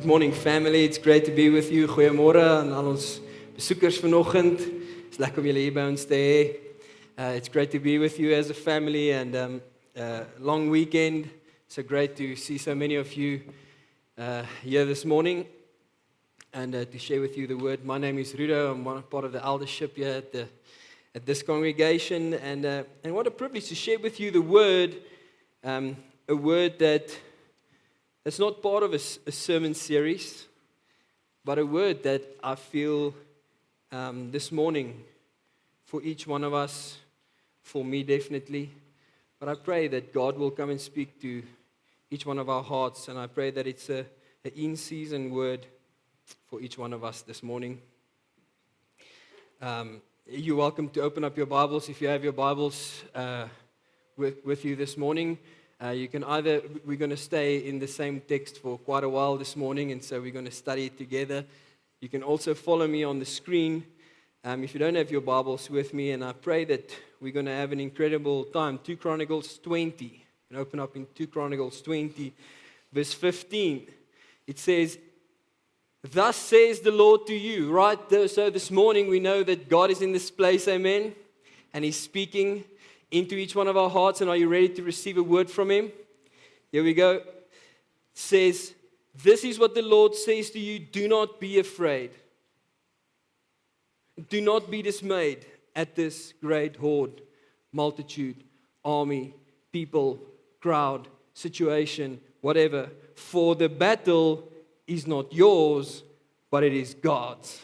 Good morning family, it's great to be with you. Goeiemôre aan al ons besoekers vanoggend. It's lekker om julle hier by ons te hê. It's great to be with you as a family and long weekend. So great to see so many of you here this morning and to share with you the word. My name is Rudo. I'm part of the eldership here at this congregation and what a privilege to share with you the word, a word that's not part of a sermon series, but a word that I feel this morning for each one of us, for me definitely. But I pray that God will come and speak to each one of our hearts, and I pray that it's an in-season word for each one of us this morning. You're welcome to open up your Bibles if you have your Bibles with you this morning. You can we're going to stay in the same text for quite a while this morning, and so we're going to study it together. You can also follow me on the screen if you don't have your Bibles with me, and I pray that we're going to have an incredible time. 2 Chronicles 20, and open up in 2 Chronicles 20, verse 15. It says, "Thus says the Lord to you," right? So this morning we know that God is in this place, amen, and He's speaking into each one of our hearts. And are you ready to receive a word from Him? Here we go. It says, "This is what the Lord says to you, do not be afraid. Do not be dismayed at this great horde, multitude, army, people, crowd, situation, whatever. For the battle is not yours, but it is God's."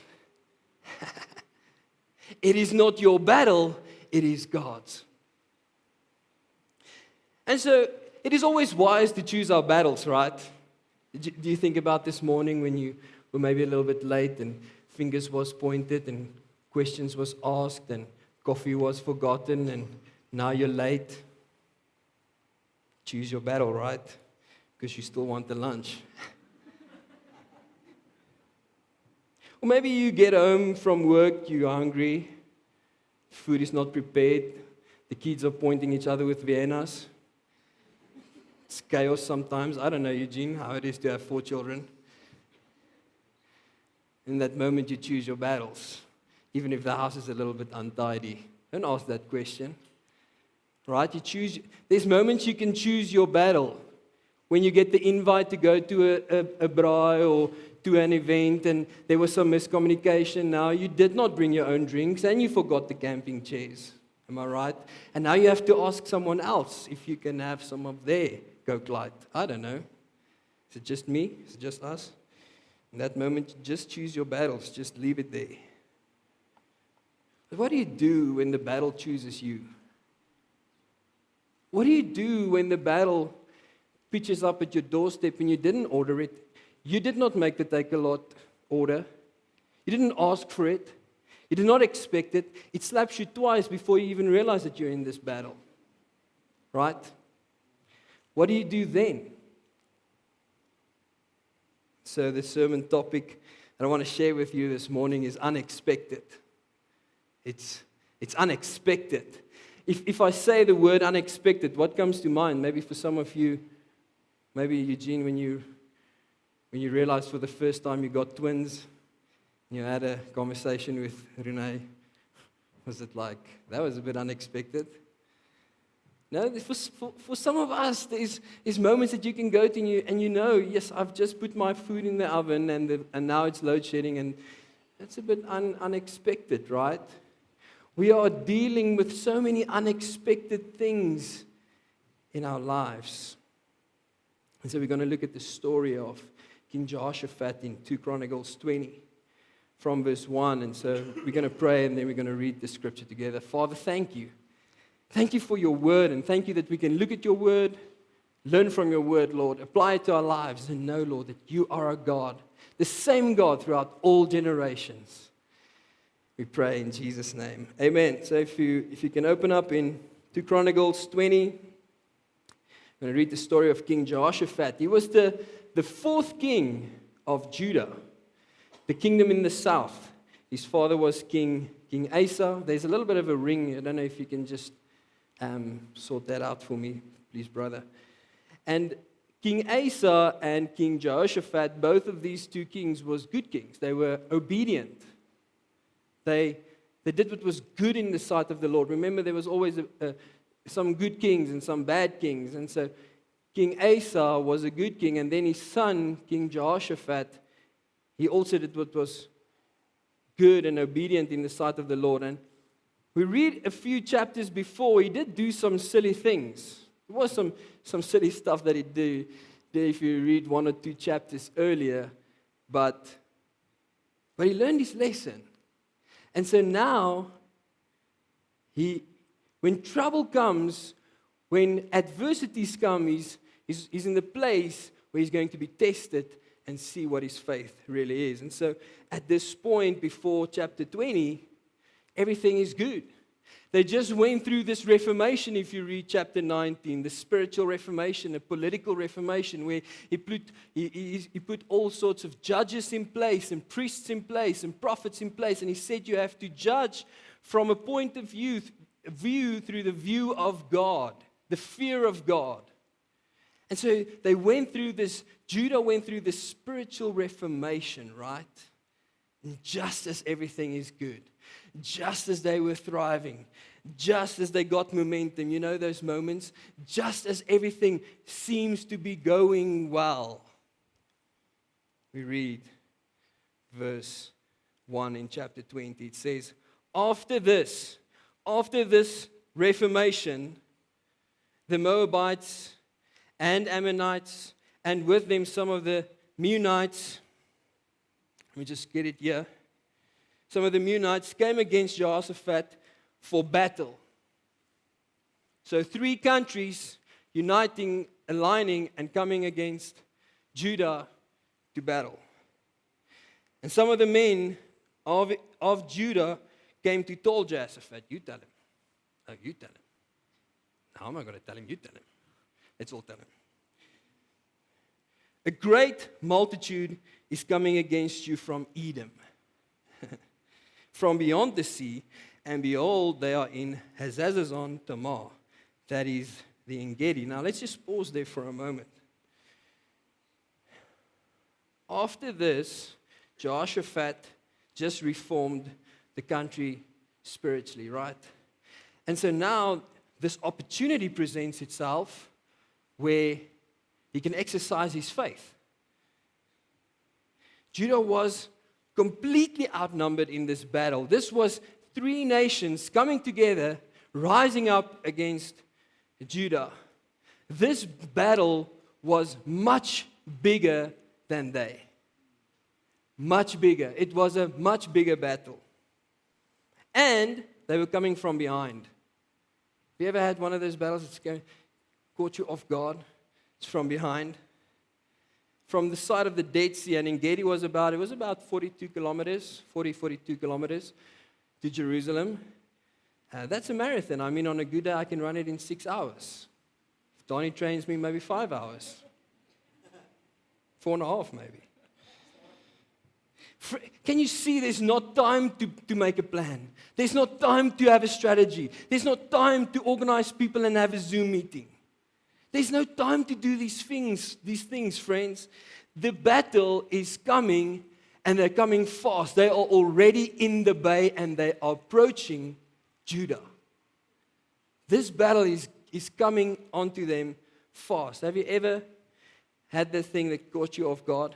It is not your battle, it is God's. And so, it is always wise to choose our battles, right? Do you think about this morning when you were maybe a little bit late and fingers was pointed and questions was asked and coffee was forgotten and now you're late? Choose your battle, right? Because you still want the lunch. Or maybe you get home from work, you're hungry, food is not prepared, the kids are pointing each other with Viennas. It's chaos sometimes. I don't know, Eugene, how it is to have 4 children. In that moment, you choose your battles, even if the house is a little bit untidy. Don't ask that question, right? There's moments you can choose your battle. When you get the invite to go to a braai or to an event and there was some miscommunication, now you did not bring your own drinks and you forgot the camping chairs. Am I right? And now you have to ask someone else if you can have some of their Coke Light. I don't know. Is it just me? Is it just us? In that moment, just choose your battles. Just leave it there. But what do you do when the battle chooses you? What do you do when the battle pitches up at your doorstep and you didn't order it? You did not make the Takealot order. You didn't ask for it. You did not expect it. It slaps you twice before you even realize that you're in this battle. Right? What do you do then? So the sermon topic that I want to share with you this morning is unexpected. It's unexpected. If I say the word unexpected, what comes to mind? Maybe for some of you, maybe Eugene, when you realized for the first time you got twins, you had a conversation with Renee. Was it like, that was a bit unexpected? No, for some of us, there's moments that you can go to and you know, yes, I've just put my food in the oven and now it's load shedding, and that's a bit unexpected, right? We are dealing with so many unexpected things in our lives. And so we're going to look at the story of King Jehoshaphat in 2 Chronicles 20 from verse 1. And so we're going to pray and then we're going to read the scripture together. Father, thank you. Thank you for your word, and thank you that we can look at your word, learn from your word, Lord, apply it to our lives, and know, Lord, that you are our God, the same God throughout all generations. We pray in Jesus' name. Amen. So if you can open up in 2 Chronicles 20, I'm going to read the story of King Jehoshaphat. He was the 4th king of Judah, the kingdom in the south. His father was King Asa. There's a little bit of a ring. I don't know if you can just sort that out for me, please, brother. And King Asa and King Jehoshaphat, both of these two kings was good kings. They were obedient. They did what was good in the sight of the Lord. Remember, there was always some good kings and some bad kings. And so King Asa was a good king, and then his son, King Jehoshaphat, he also did what was good and obedient in the sight of the Lord. And we read a few chapters before, he did do some silly things. There was some silly stuff that he did if you read 1 or 2 chapters earlier. But he learned his lesson. And so now, when trouble comes, when adversities come, he's in the place where he's going to be tested and see what his faith really is. And so at this point, before chapter 20, everything is good. They just went through this reformation, if you read chapter 19, the spiritual reformation, a political reformation, where he put all sorts of judges in place, and priests in place, and prophets in place, and he said you have to judge from a point of view through the view of God, the fear of God. And so they went through this, Judah went through this spiritual reformation, right? And just as everything is good, just as they were thriving, just as they got momentum, you know those moments? Just as everything seems to be going well. We read verse 1 in chapter 20. It says, After this reformation, the Moabites and Ammonites, and with them some of the Meunites, let me just get it here. Some of the Meunites came against Jehoshaphat for battle. So 3 countries uniting, aligning, and coming against Judah to battle. And some of the men of Judah came to tell Jehoshaphat, you tell him. No, you tell him. No, I'm not going to tell him, you tell him. Let's all tell him. A great multitude is coming against you from Edom, from beyond the sea, and behold, they are in Hazazon Tamar, that is the En-gedi. Now let's just pause there for a moment. After this, Jehoshaphat just reformed the country spiritually, right? And so now this opportunity presents itself where he can exercise his faith. Judah was completely outnumbered in this battle. This was 3 nations coming together, rising up against Judah. This battle was much bigger than they. Much bigger. It was a much bigger battle. And they were coming from behind. Have you ever had one of those battles that's caught you off guard? It's from behind. From the side of the Dead Sea, and En-gedi was about 42 kilometers to Jerusalem. That's a marathon. I mean, on a good day, I can run it in 6 hours. If Donnie trains me, maybe 5 hours. 4.5 maybe. Can you see there's not time to make a plan? There's not time to have a strategy. There's not time to organize people and have a Zoom meeting. There's no time to do these things, friends. The battle is coming, and they're coming fast. They are already in the bay, and they are approaching Judah. This battle is coming onto them fast. Have you ever had the thing that caught you off guard?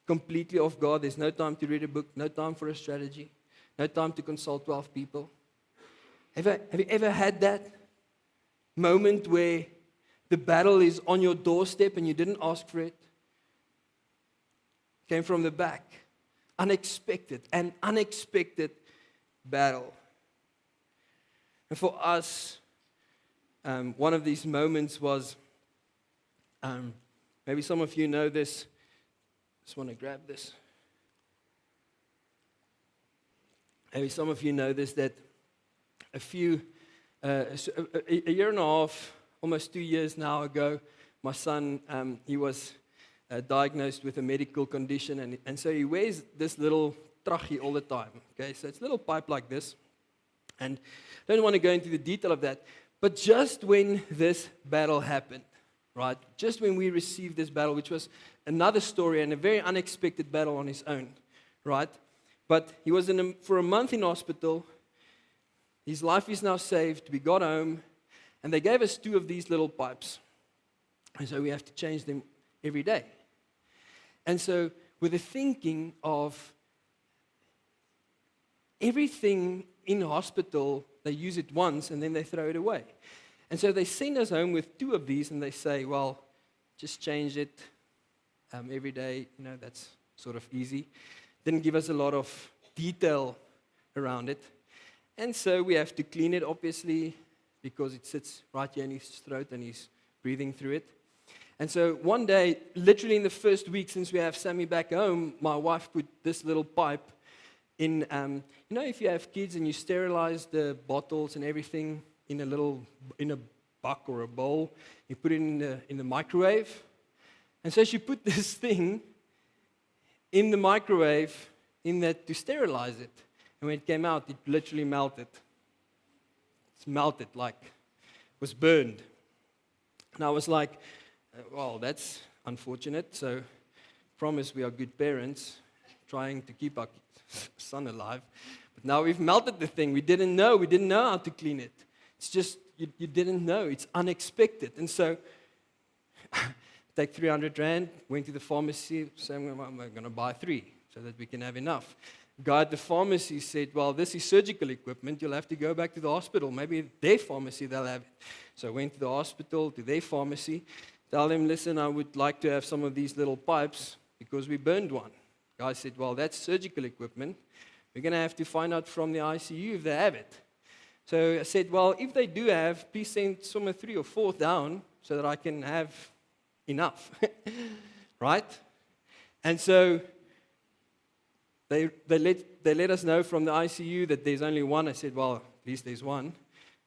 Completely off guard. There's no time to read a book, no time for a strategy, no time to consult 12 people. Have you ever had that moment where the battle is on your doorstep and you didn't ask for it? Came from the back. An unexpected battle. And for us, one of these moments was, maybe some of you know this. Just want to grab this. Maybe some of you know this, that a year and a half, almost 2 years now ago, my son, he was diagnosed with a medical condition, and so he wears this little trachea all the time. Okay, so it's a little pipe like this, and I don't want to go into the detail of that, but just when this battle happened, right? Just when we received this battle, which was another story and a very unexpected battle on his own, right? But he was for a month in hospital. His life is now saved. We got home, and they gave us 2 of these little pipes. And so we have to change them every day. And so with the thinking of everything in hospital, they use it once and then they throw it away. And so they send us home with 2 of these and they say, well, just change it every day. That's sort of easy. Didn't give us a lot of detail around it. And so we have to clean it, obviously, because it sits right here in his throat and he's breathing through it. And so one day, literally in the first week since we have Sammy back home, my wife put this little pipe in, if you have kids and you sterilize the bottles and everything in a buck or a bowl, you put it in the microwave. And so she put this thing in the microwave to sterilize it. And when it came out, it literally melted. It's melted, like it was burned. And I was like, well, that's unfortunate. So promise we are good parents, trying to keep our son alive. But now we've melted the thing. We didn't know how to clean it. It's just, you didn't know. It's unexpected. And so, take 300 rand, went to the pharmacy, saying, I'm going to buy 3 so that we can have enough. Guy at the pharmacy said, well, this is surgical equipment. You'll have to go back to the hospital. Maybe their pharmacy, they'll have it. So I went to the hospital, to their pharmacy. Tell them, listen, I would like to have some of these little pipes because we burned one. Guy said, well, that's surgical equipment. We're going to have to find out from the ICU if they have it. So I said, well, if they do have, please send some 3 or 4 down so that I can have enough. Right? And so they let us know from the ICU that there's only one. I said, well, at least there's one.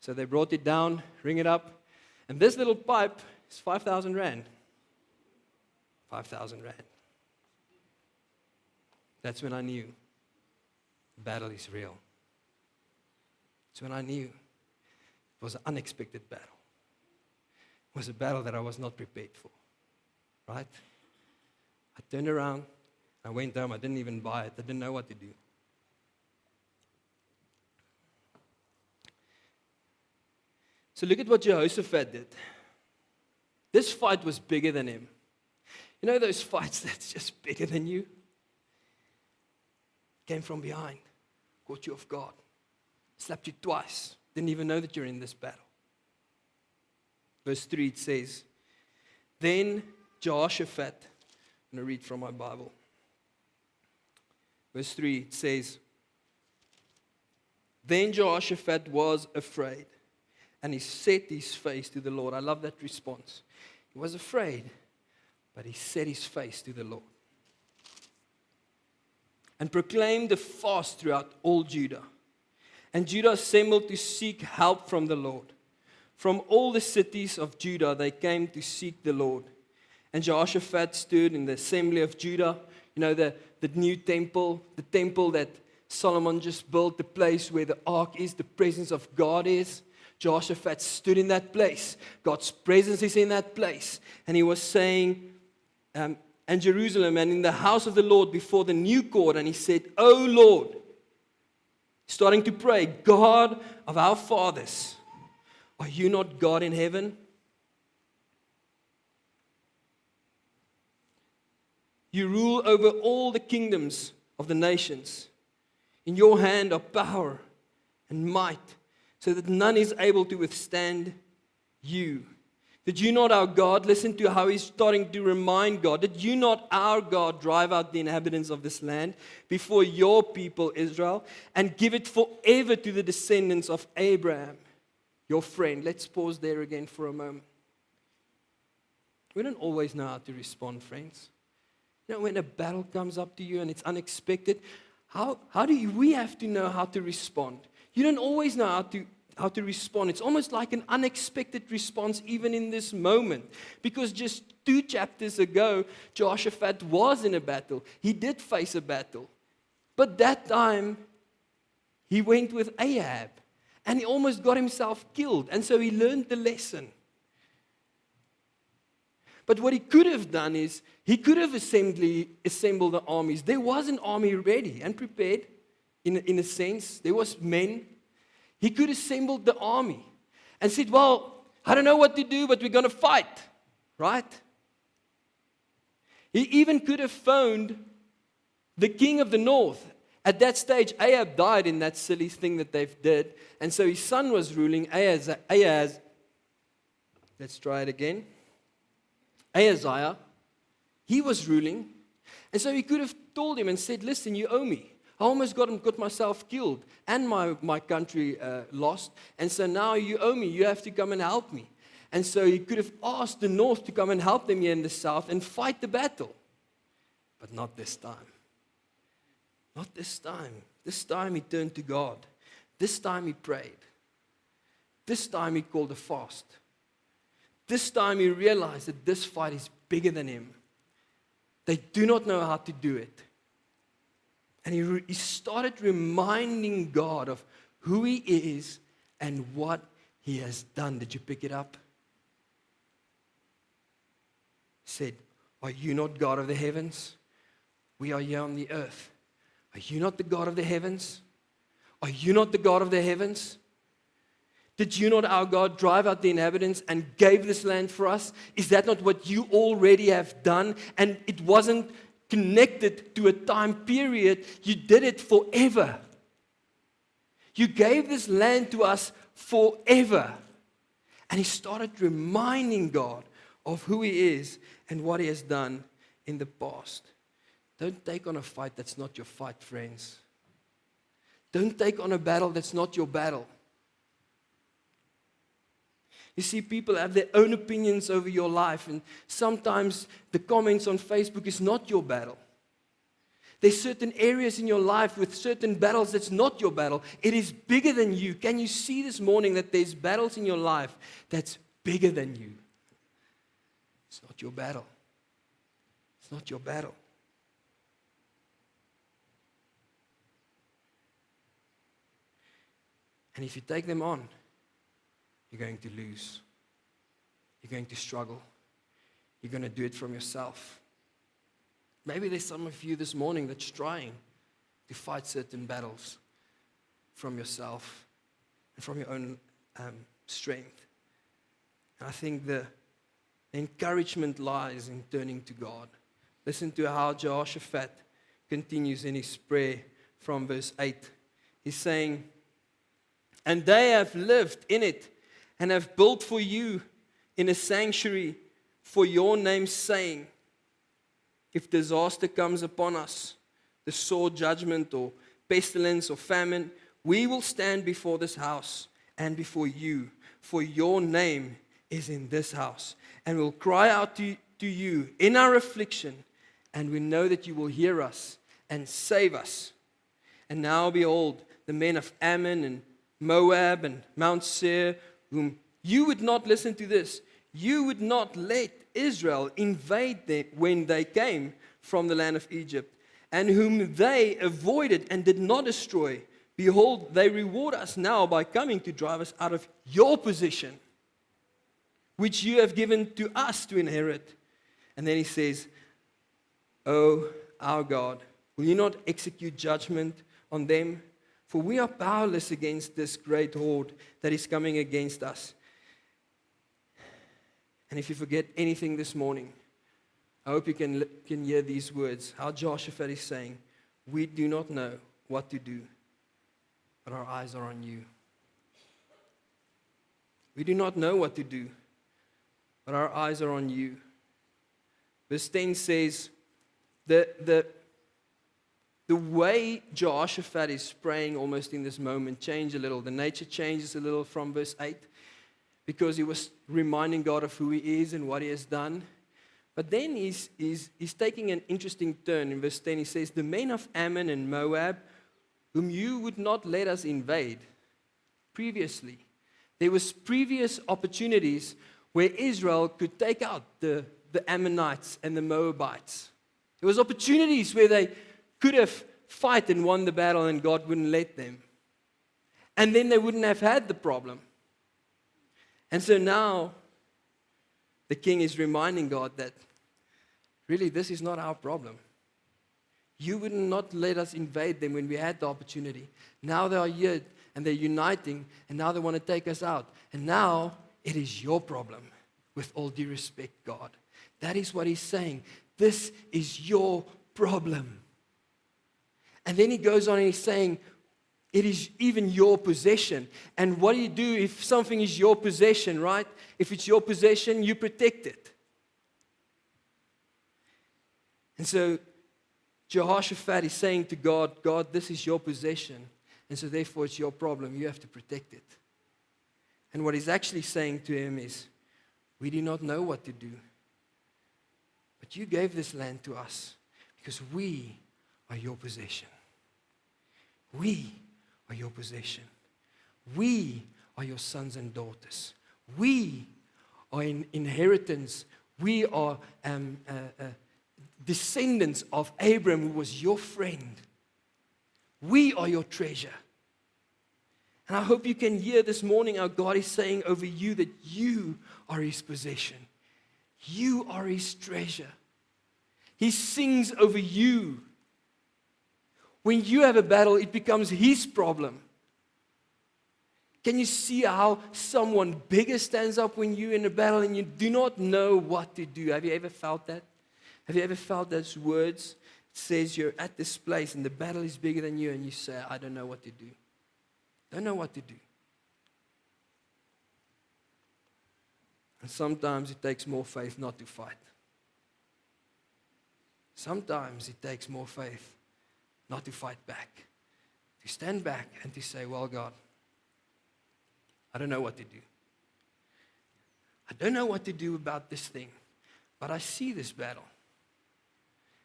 So they brought it down, ring it up. And this little pipe is 5,000 rand. 5,000 rand. That's when I knew the battle is real. That's when I knew it was an unexpected battle. It was a battle that I was not prepared for. Right? I turned around. I went home. I didn't even buy it. I didn't know what to do. So look at what Jehoshaphat did. This fight was bigger than him. You know those fights that's just bigger than you? Came from behind, caught you off guard, slapped you twice, didn't even know that you're in this battle. Verse 3, it says, then Jehoshaphat, I'm going to read from my Bible. Verse 3, it says, then Jehoshaphat was afraid, and he set his face to the Lord. I love that response. He was afraid, but he set his face to the Lord. And proclaimed a fast throughout all Judah. And Judah assembled to seek help from the Lord. From all the cities of Judah they came to seek the Lord. And Jehoshaphat stood in the assembly of Judah, the new temple, the temple that Solomon just built, the place where the ark is, the presence of God is. Jehoshaphat stood in that place. God's presence is in that place. And he was saying, and Jerusalem and in the house of the Lord before the new court. And he said, O Lord, starting to pray, God of our fathers, are you not God in heaven? You rule over all the kingdoms of the nations. In your hand are power and might, so that none is able to withstand you. Did you not, our God, listen to how he's starting to remind God, did you not, our God, drive out the inhabitants of this land before your people Israel and give it forever to the descendants of Abraham, your friend? Let's pause there again for a moment. We don't always know how to respond, friends. When a battle comes up to you and it's unexpected, how do we have to know how to respond? You don't always know how to respond. It's almost like an unexpected response even in this moment. Because just 2 chapters ago, Jehoshaphat was in a battle. He did face a battle. But that time, he went with Ahab. And he almost got himself killed. And so he learned the lesson. But what he could have done is, he could have assembled the armies. There was an army ready and prepared, in a sense. There was men. He could have assembled the army and said, well, I don't know what to do, but we're going to fight, right? He even could have phoned the king of the north. At that stage, Ahab died in that silly thing that they did. And so his son was ruling, Ahaz. Let's try it again. Ahaziah, he was ruling. And so he could have told him and said, listen, you owe me. I almost got myself killed and my country lost. And so now you owe me. You have to come and help me. And so he could have asked the north to come and help them here in the south and fight the battle. But not this time. Not this time. This time he turned to God. This time he prayed. This time he called a fast. This time he realized that this fight is bigger than him. They do not know how to do it. And he started reminding God of who he is and what he has done. Did you pick it up? He said, are you not God of the heavens? We are here on the earth. Are you not the God of the heavens? Are you not the God of the heavens? Did you not, our God, drive out the inhabitants and gave this land for us? Is that not what you already have done? And it wasn't connected to a time period. You did it forever. You gave this land to us forever. And he started reminding God of who he is and what he has done in the past. Don't take on a fight that's not your fight, friends. Don't take on a battle that's not your battle. You see, people have their own opinions over your life, and sometimes the comments on Facebook is not your battle. There's certain areas in your life with certain battles that's not your battle. It is bigger than you. Can you see this morning that there's battles in your life that's bigger than you? It's not your battle. It's not your battle. And if you take them on, you're going to lose. You're going to struggle. You're going to do it from yourself. Maybe there's some of you this morning that's trying to fight certain battles from yourself and from your own strength. And I think the encouragement lies in turning to God. Listen to how Jehoshaphat continues in his prayer from verse 8. He's saying, and they have lived in it and have built for you in a sanctuary for your name's sake. If disaster comes upon us, the sword, judgment, or pestilence, or famine, we will stand before this house and before you, for your name is in this house. And we'll cry out to you in our affliction, and we know that you will hear us and save us. And now behold, the men of Ammon and Moab and Mount Seir, whom you would not listen to this. You would not let Israel invade them when they came from the land of Egypt, and whom they avoided and did not destroy. Behold, they reward us now by coming to drive us out of your possession, which you have given to us to inherit. And then he says, oh, our God, will you not execute judgment on them? For we are powerless against this great horde that is coming against us. And if you forget anything this morning, I hope you can hear these words. How Jehoshaphat is saying, we do not know what to do, but our eyes are on you. We do not know what to do, but our eyes are on you. Verse 10 says, the way Jehoshaphat is praying almost in this moment changed a little. The nature changes a little from verse 8 because he was reminding God of who he is and what he has done. But then he's taking an interesting turn. In verse 10 he says, the men of Ammon and Moab, whom you would not let us invade previously. There was previous opportunities where Israel could take out the Ammonites and the Moabites. There was opportunities where they could have fought and won the battle and God wouldn't let them. And then they wouldn't have had the problem. And so now the king is reminding God that really this is not our problem. You would not let us invade them when we had the opportunity. Now they are here and they're uniting, and now they want to take us out. And now it is your problem, with all due respect, God. That is what he's saying. This is your problem. And then he goes on and he's saying, it is even your possession. And what do you do if something is your possession, right? If it's your possession, you protect it. And so Jehoshaphat is saying to God, God, this is your possession. And so therefore it's your problem. You have to protect it. And what he's actually saying to him is, we do not know what to do. But you gave this land to us because we are your possession. We are your possession. We are your sons and daughters. We are in inheritance. We are descendants of Abraham, who was your friend. We are your treasure. And I hope you can hear this morning how God is saying over you that you are his possession. You are his treasure. He sings over you. When you have a battle, it becomes his problem. Can you see how someone bigger stands up when you're in a battle and you do not know what to do? Have you ever felt that? Have you ever felt those words? It says you're at this place and the battle is bigger than you and you say, I don't know what to do. Don't know what to do. And sometimes it takes more faith not to fight. Sometimes it takes more faith not to fight back. To stand back and to say, well, God, I don't know what to do. I don't know what to do about this thing, but I see this battle.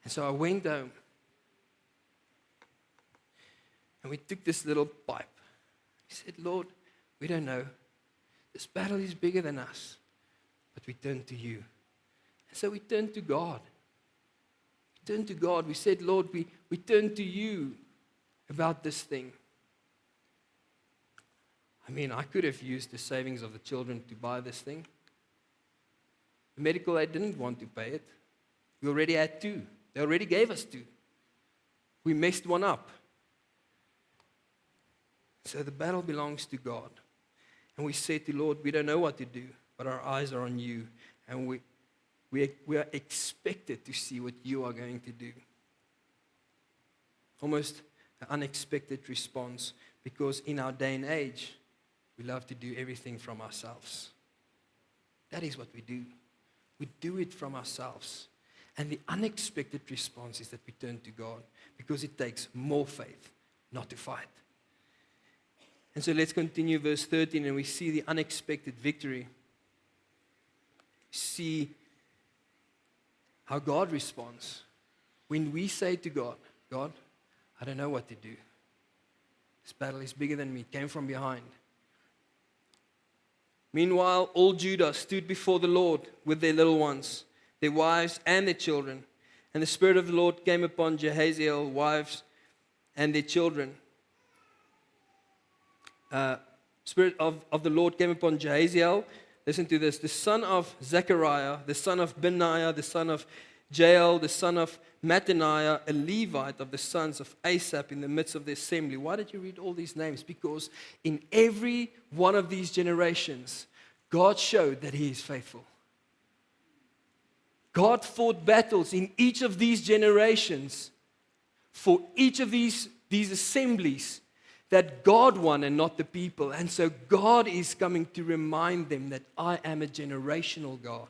And so I went home and we took this little pipe. He said, Lord, we don't know. This battle is bigger than us, but we turn to you. And so we turned to God. We turned to God. We said, Lord, we turn to you about this thing. I mean, I could have used the savings of the children to buy this thing. The medical aid didn't want to pay it. We already had 2. They already gave us 2. We messed one up. So the battle belongs to God. And we said to Lord, we don't know what to do, but our eyes are on you. And we are expected to see what you are going to do. Almost an unexpected response, because in our day and age, we love to do everything from ourselves. That is what we do. We do it from ourselves. And the unexpected response is that we turn to God, because it takes more faith not to fight. And so let's continue verse 13, and we see the unexpected victory. See how God responds when we say to God, God, I don't know what to do. This battle is bigger than me. It came from behind. Meanwhile, all Judah stood before the Lord with their little ones, their wives and their children. And the Spirit of the Lord came upon Jahaziel's wives and their children. Spirit of the Lord came upon Jahaziel. Listen to this. The son of Zechariah, the son of Benaiah, the son of Jael, the son of Mattaniah, a Levite of the sons of Asaph in the midst of the assembly. Why did you read all these names? Because in every one of these generations, God showed that he is faithful. God fought battles in each of these generations for each of these assemblies that God won and not the people. And so God is coming to remind them that I am a generational God.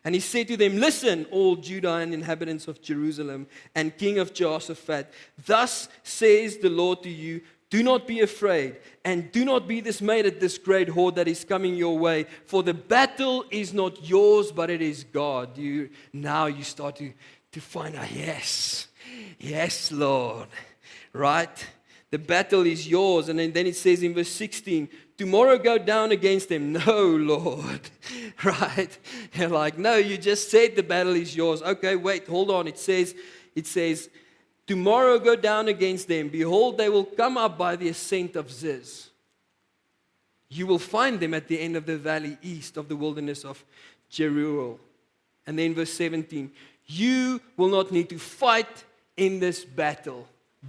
And he said to them, listen, all Judah and inhabitants of Jerusalem and king of Jehoshaphat, thus says the Lord to you, do not be afraid and do not be dismayed at this great horde that is coming your way, for the battle is not yours, but it is God. Now you start to find out, yes, Lord, right? The battle is yours. And then it says in verse 16, tomorrow go down against them. No, Lord. Right? You're like, no, you just said the battle is yours. Okay, wait, hold on. It says, tomorrow go down against them. Behold, they will come up by the ascent of Ziz. You will find them at the end of the valley east of the wilderness of Jeruel. And then verse 17, you will not need to fight in this battle,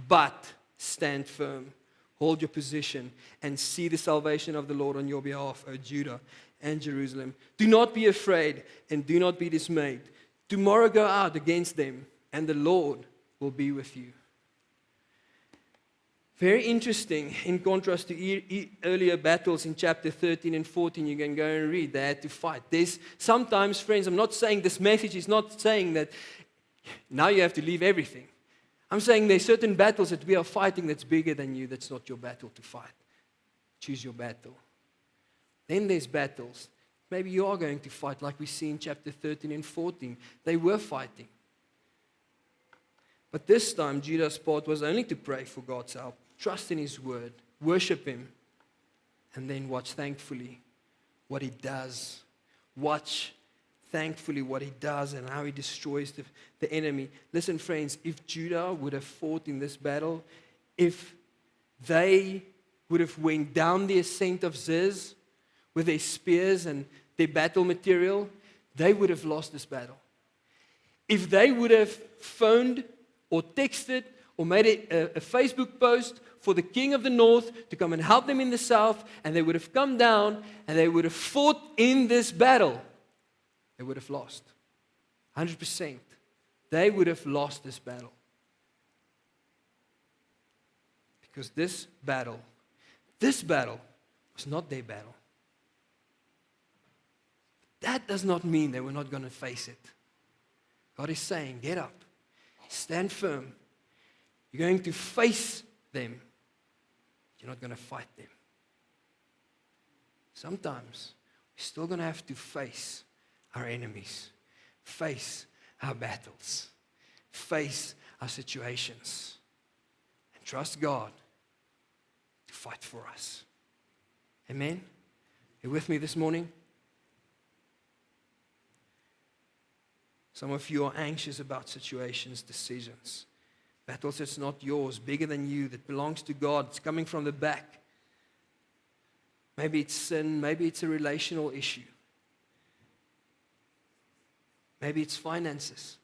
but stand firm. Hold your position and see the salvation of the Lord on your behalf, O Judah and Jerusalem. Do not be afraid and do not be dismayed. Tomorrow go out against them, and the Lord will be with you. Very interesting, in contrast to earlier battles in chapter 13 and 14, you can go and read, they had to fight. There's sometimes, friends, I'm not saying this message is not saying that now you have to leave everything. I'm saying there's certain battles that we are fighting that's bigger than you, that's not your battle to fight. Choose your battle. Then there's battles. Maybe you are going to fight like we see in chapter 13 and 14. They were fighting. But this time, Judah's part was only to pray for God's help, trust in His word, worship Him, and then watch thankfully what He does. Watch thankfully what He does and how He destroys the enemy. Listen, friends, if Judah would have fought in this battle, if they would have went down the ascent of Ziz with their spears and their battle material, they would have lost this battle. If they would have phoned or texted or made a Facebook post for the king of the north to come and help them in the south, and they would have come down and they would have fought in this battle, they would have lost. 100%. They would have lost this battle. Because this battle was not their battle. That does not mean they were not going to face it. God is saying, get up. Stand firm. You're going to face them. You're not going to fight them. Sometimes we're still going to have to face our enemies, face our battles, face our situations, and trust God to fight for us. Amen? You with me this morning? Some of you are anxious about situations, decisions. Battles that's not yours, bigger than you, that belongs to God. It's coming from the back. Maybe it's sin. Maybe it's a relational issue. Maybe it's finances.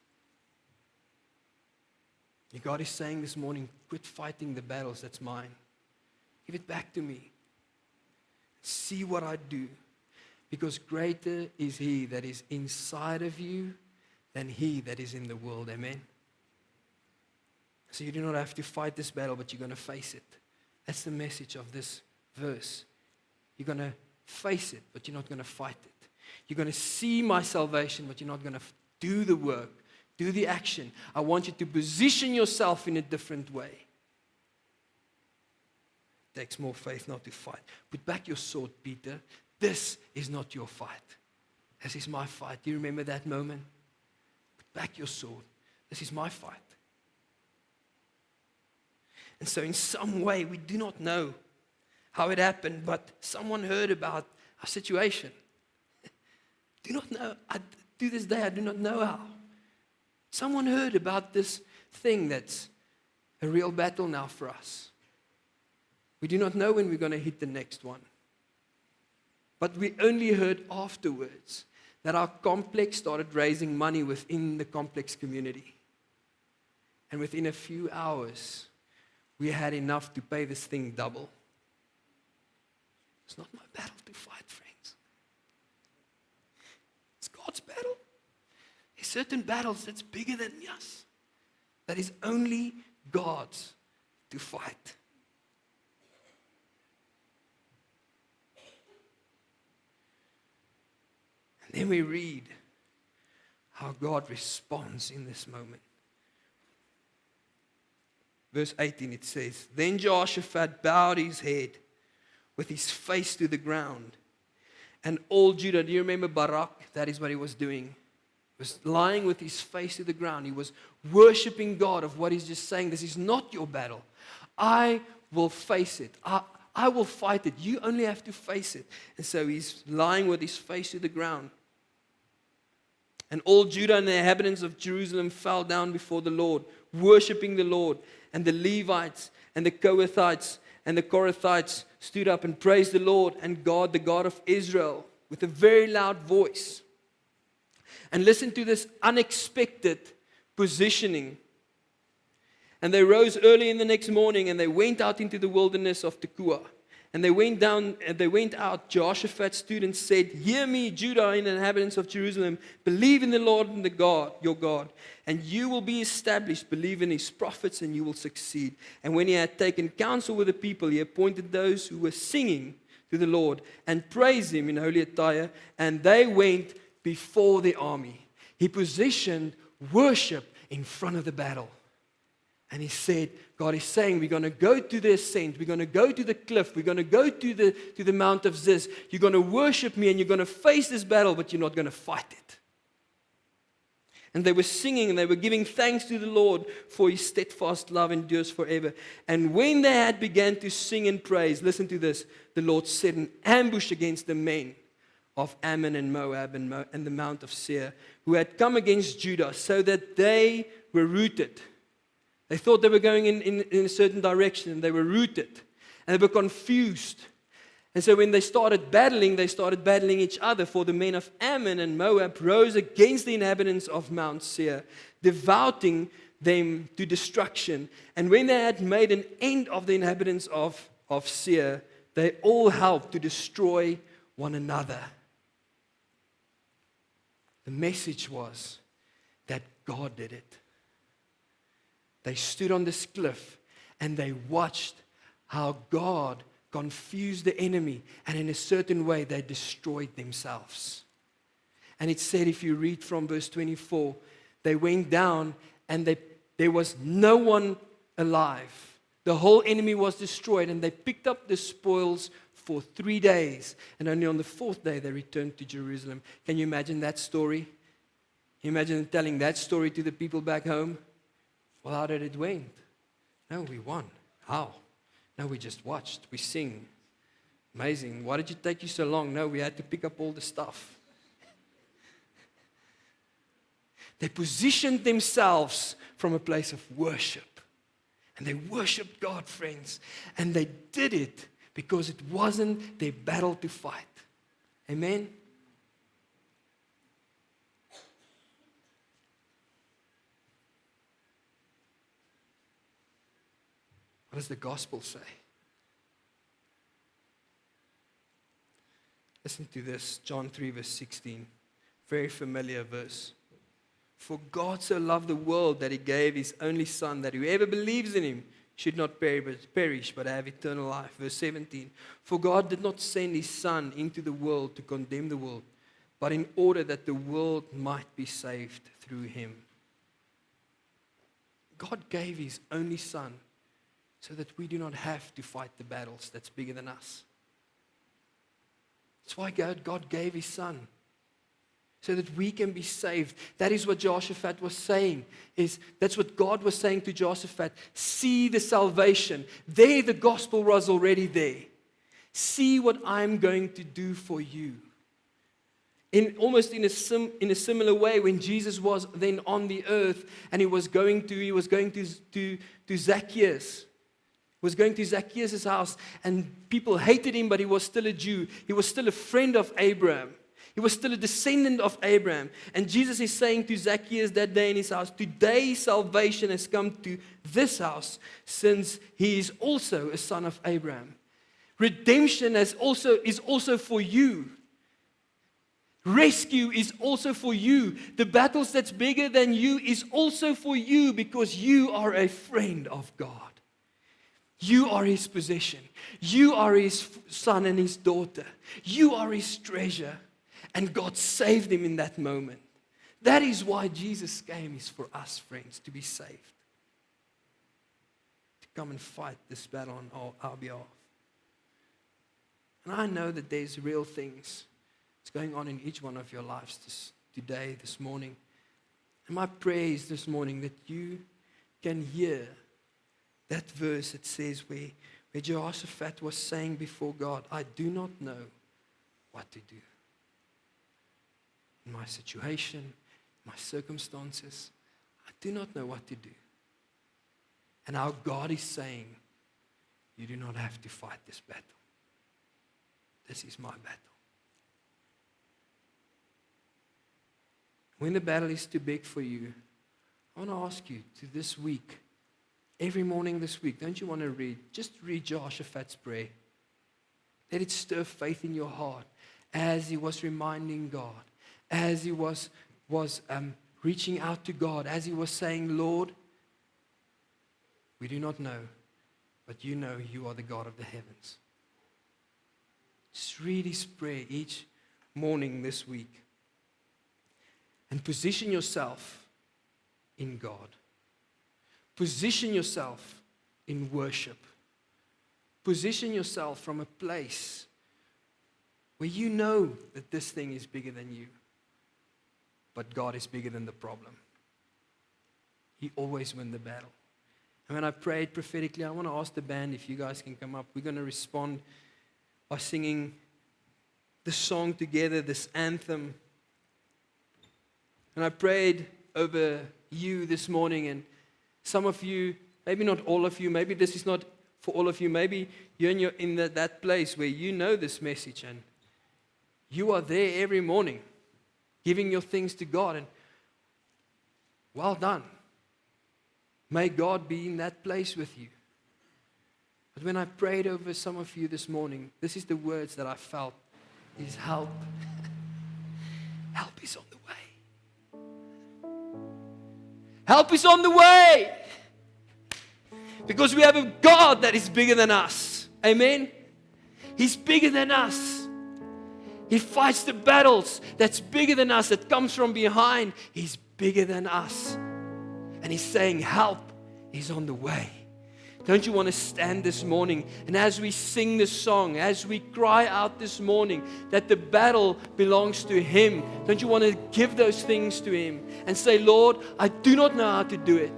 And God is saying this morning, quit fighting the battles that's mine. Give it back to me. See what I do. Because greater is He that is inside of you than he that is in the world. Amen? So you do not have to fight this battle, but you're going to face it. That's the message of this verse. You're going to face it, but you're not going to fight it. You're going to see my salvation, but you're not going to do the work, do the action. I want you to position yourself in a different way. It takes more faith not to fight. Put back your sword, Peter. This is not your fight. This is my fight. Do you remember that moment? Back your sword. This is my fight. And so in some way, we do not know how it happened, but someone heard about our situation. Do not know. To this day, I do not know how. Someone heard about this thing that's a real battle now for us. We do not know when we're going to hit the next one. But we only heard afterwards that our complex started raising money within the complex community. And within a few hours, we had enough to pay this thing double. It's not my battle to fight, friends. It's God's battle. There's certain battles that's bigger than us. That is only God's to fight. And then we read how God responds in this moment. Verse 18, it says, Then Jehoshaphat bowed his head with his face to the ground. And all Judah, do you remember Barak? That is what he was doing. He was lying with his face to the ground. He was worshiping God of what he's just saying. This is not your battle. I will face it. I will fight it. You only have to face it. And so he's lying with his face to the ground. And all Judah and the inhabitants of Jerusalem fell down before the Lord, worshiping the Lord. And the Levites and the Kohathites and the Korathites stood up and praised the Lord and God, the God of Israel, with a very loud voice. And listen to this unexpected positioning. And they rose early in the next morning and they went out into the wilderness of Tekoa. And they went out. Jehoshaphat stood and said, "Hear me, Judah and the inhabitants of Jerusalem. Believe in the Lord and your God, and you will be established. Believe in his prophets, and you will succeed." And when he had taken counsel with the people, he appointed those who were singing to the Lord and praised him in holy attire, and they went before the army. He positioned worship in front of the battle. And he said, God is saying, we're going to go to the ascent. We're going to go to the cliff. We're going to go to the Mount of Ziz. You're going to worship me and you're going to face this battle, but you're not going to fight it. And they were singing and they were giving thanks to the Lord, for his steadfast love endures forever. And when they had begun to sing and praise, listen to this, the Lord set an ambush against the men of Ammon and Moab and the Mount of Seir, who had come against Judah, so that they were rooted. They thought they were going in a certain direction, and they were rooted, and they were confused. And so when they started battling each other, for the men of Ammon and Moab rose against the inhabitants of Mount Seir, devoting them to destruction. And when they had made an end of the inhabitants of Seir, they all helped to destroy one another. The message was that God did it. They stood on this cliff and they watched how God confused the enemy, and in a certain way they destroyed themselves. And it said, if you read from verse 24, they went down and there was no one alive. The whole enemy was destroyed, and they picked up the spoils for 3 days, and only on the 4th day they returned to Jerusalem. Can you imagine that story? Can you imagine telling that story to the people back home? Well, how did it went? No, we won. How? No, we just watched. We sing. Amazing. Why did it take you so long? No, we had to pick up all the stuff. They positioned themselves from a place of worship. And they worshiped God, friends. And they did it because it wasn't their battle to fight. Amen? What does the gospel say? Listen to this, John 3 verse 16. Very familiar verse. For God so loved the world that he gave his only Son, that whoever believes in him should not perish but have eternal life. Verse 17. For God did not send his Son into the world to condemn the world, but in order that the world might be saved through him. God gave his only Son so that we do not have to fight the battles that's bigger than us. That's why God gave his Son, so that we can be saved. That is what Jehoshaphat was saying. That's what God was saying to Jehoshaphat. See the salvation. There, the gospel was already there. See what I'm going to do for you. Almost in a similar way, when Jesus was then on the earth and he was going to Zacchaeus. Was going to Zacchaeus' house, and people hated him, but he was still a Jew. He was still a friend of Abraham. He was still a descendant of Abraham. And Jesus is saying to Zacchaeus that day in his house, today salvation has come to this house, since he is also a son of Abraham. Redemption is also for you. Rescue is also for you. The battles that's bigger than you is also for you, because you are a friend of God. You are his possession. You are his son and his daughter. You are his treasure. And God saved him in that moment. That is why Jesus came, is for us, friends, to be saved. To come and fight this battle on our behalf. And I know that there's real things that's going on in each one of your lives today, this morning. And my prayer is this morning that you can hear that verse that says where Jehoshaphat was saying before God, I do not know what to do. In my situation, my circumstances, I do not know what to do. And our God is saying, You do not have to fight this battle. This is my battle. When the battle is too big for you, I want to ask you to this week, every morning this week, don't you want to read? Just read Jehoshaphat's prayer. Let it stir faith in your heart as he was reminding God, as he was reaching out to God, as he was saying, Lord, we do not know, but you know you are the God of the heavens. Just read his prayer each morning this week and position yourself in God. Position yourself in worship. Position yourself from a place where you know that this thing is bigger than you, but God is bigger than the problem. He always wins the battle. And when I prayed prophetically, I want to ask the band if you guys can come up. We're going to respond by singing the song together, this anthem. And I prayed over you this morning, and some of you, maybe not all of you, maybe this is not for all of you, maybe you're in that place where you know this message and you are there every morning giving your things to God, and well done. May God be in that place with you. But when I prayed over some of you this morning, this is the words that I felt, is help. Help is on the way. Help is on the way. Because we have a God that is bigger than us. Amen? He's bigger than us. He fights the battles that's bigger than us, that comes from behind. He's bigger than us. And he's saying, help is on the way. Don't you want to stand this morning, and as we sing this song, as we cry out this morning that the battle belongs to him, don't you want to give those things to him and say, Lord, I do not know how to do it.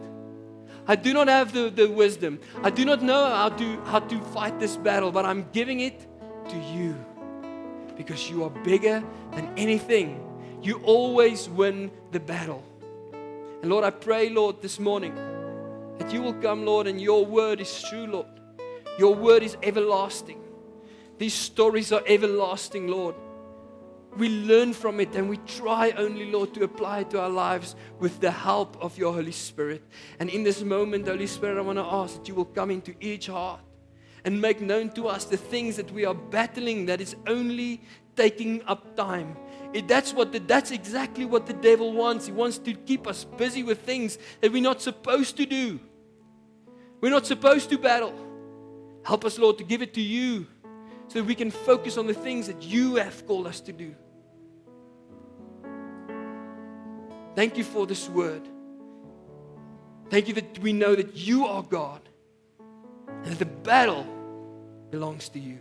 I do not have the wisdom. I do not know how to fight this battle, but I'm giving it to you because you are bigger than anything. You always win the battle. And Lord, I pray, Lord, this morning that you will come, Lord, and your word is true, Lord. Your word is everlasting. These stories are everlasting, Lord. We learn from it and we try only, Lord, to apply it to our lives with the help of your Holy Spirit. And in this moment, Holy Spirit, I want to ask that you will come into each heart and make known to us the things that we are battling that is only taking up time. That's exactly what the devil wants. He wants to keep us busy with things that we're not supposed to do. We're not supposed to battle. Help us, Lord, to give it to you so that we can focus on the things that you have called us to do. Thank you for this word. Thank you that we know that you are God and that the battle belongs to you.